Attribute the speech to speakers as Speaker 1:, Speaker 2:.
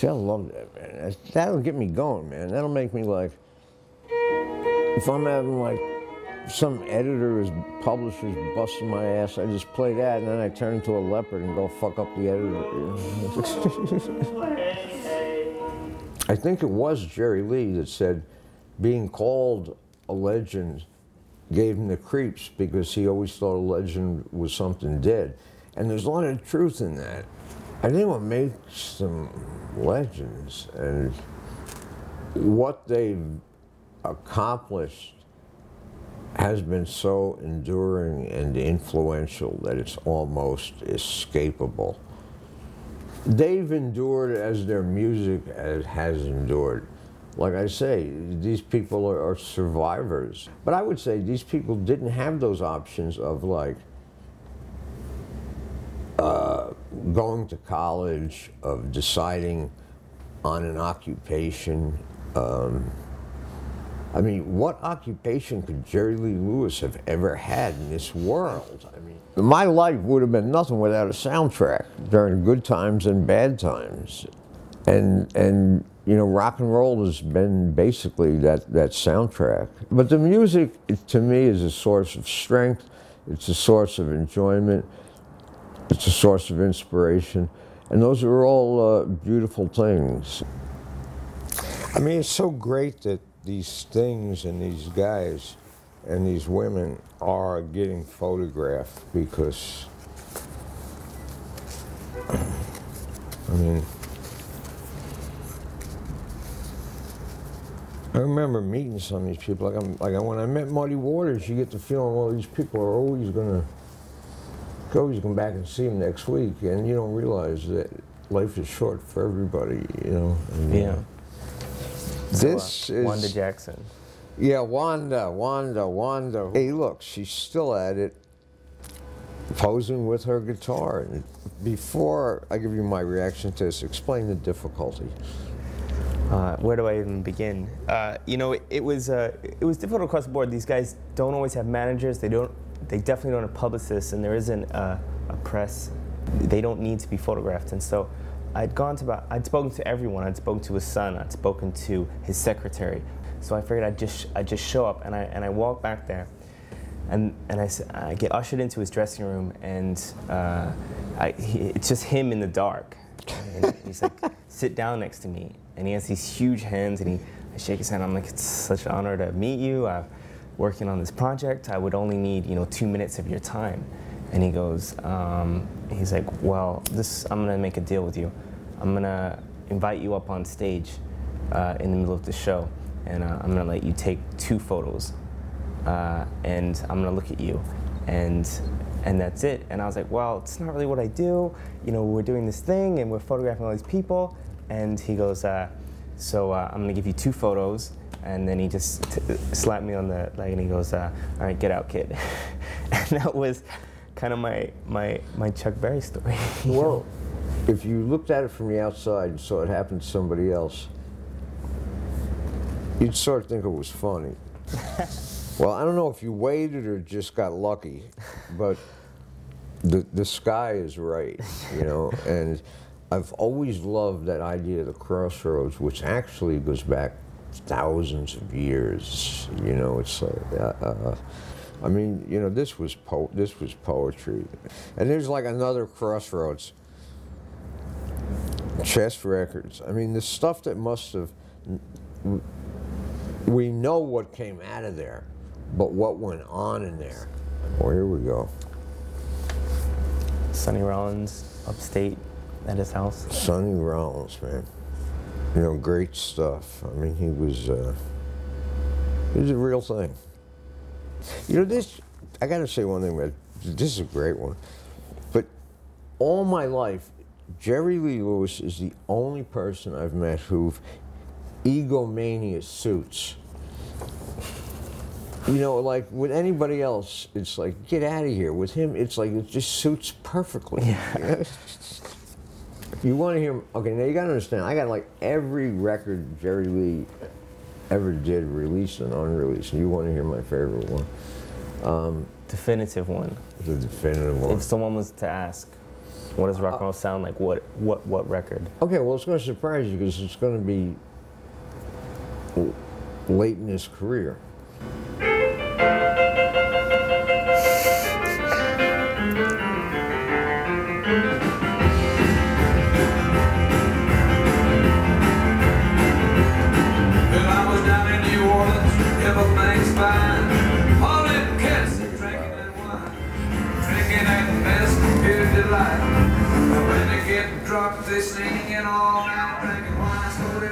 Speaker 1: See, I love that, man. That'll get me going, man. That'll make me like, if I'm having like some editor or publisher's busting my ass, I just play that and then I turn into a leopard and go fuck up the editor. I think it was Jerry Lee that said being called a legend gave him the creeps because he always thought a legend was something dead. And there's a lot of truth in that. I think what makes them legends and what they've accomplished has been so enduring and influential that it's almost escapable. They've endured as their music has endured. Like I say, these people are survivors. But I would say these people didn't have those options of like going to college, of deciding on an occupation. I mean, what occupation could Jerry Lee Lewis have ever had in this world? I mean, my life would have been nothing without a soundtrack during good times and bad times. And you know, rock and roll has been basically that soundtrack. But the music, to me, is a source of strength. It's a source of enjoyment. It's a source of inspiration. And those are all beautiful things. I mean, it's so great that these things and these guys and these women are getting photographed because, I mean, I remember meeting some of these people. Like when I met Muddy Waters, you get the feeling, well, these people are always gonna come back and see them next week, and you don't realize that life is short for everybody, you know. And,
Speaker 2: yeah.
Speaker 1: This is
Speaker 2: Wanda Jackson.
Speaker 1: Yeah, Wanda. Hey, look, she's still at it, posing with her guitar. And before I give you my reaction to this, explain the difficulty.
Speaker 2: Where do I even begin? You know, it was difficult across the board. These guys don't always have managers. They definitely don't have publicists, and there isn't a press. They don't need to be photographed, and so I'd spoken to everyone. I'd spoken to his son. I'd spoken to his secretary. So I figured I'd just show up, and I walk back there, and I get ushered into his dressing room, and it's just him in the dark. And he's like, sit down next to me, and he has these huge hands, and I shake his hand. I'm like, it's such an honor to meet you. I'm working on this project. I would only need 2 minutes of your time. And he goes, he's like, well, I'm gonna make a deal with you. I'm gonna invite you up on stage in the middle of the show, and I'm gonna let you take 2 photos, and I'm gonna look at you, and that's it. And I was like, well, it's not really what I do. You know, we're doing this thing, and we're photographing all these people. And he goes, so I'm gonna give you 2 photos. And then he just slapped me on the leg, and he goes, all right, get out, kid. And that was kind of my Chuck Berry story.
Speaker 1: Well, if you looked at it from the outside and saw it happen to somebody else, you'd sort of think it was funny. Well, I don't know if you waited or just got lucky, but the sky is right, you know, and I've always loved that idea of the crossroads, which actually goes back thousands of years, you know. It's like, I mean, you know, this was poetry. And there's like another crossroads, Chess Records. I mean, the stuff that must have, we know what came out of there, but what went on in there. Well, here we go.
Speaker 2: Sonny Rollins, upstate, at his house.
Speaker 1: Sonny Rollins, man. You know, great stuff. I mean, he was a real thing. You know, this, I gotta say one thing, man. This is a great one. But all my life, Jerry Lee Lewis is the only person I've met who egomania suits. You know, like with anybody else, it's like, get out of here. With him, it's like, it just suits perfectly. Yeah. You want to hear, okay, now you got to understand, I got like every record Jerry Lee ever did, released and unreleased. You want to hear my favorite one?
Speaker 2: Definitive one.
Speaker 1: The definitive one.
Speaker 2: If someone was to ask. What does rock and roll sound like? What record?
Speaker 1: Okay, well, it's going to surprise you because it's going to be late in his career.
Speaker 3: Everything's fine. All them cats are drinking that wine. Drinking that best pure delight. But when they get drunk, they singing all night, drinking wine, so they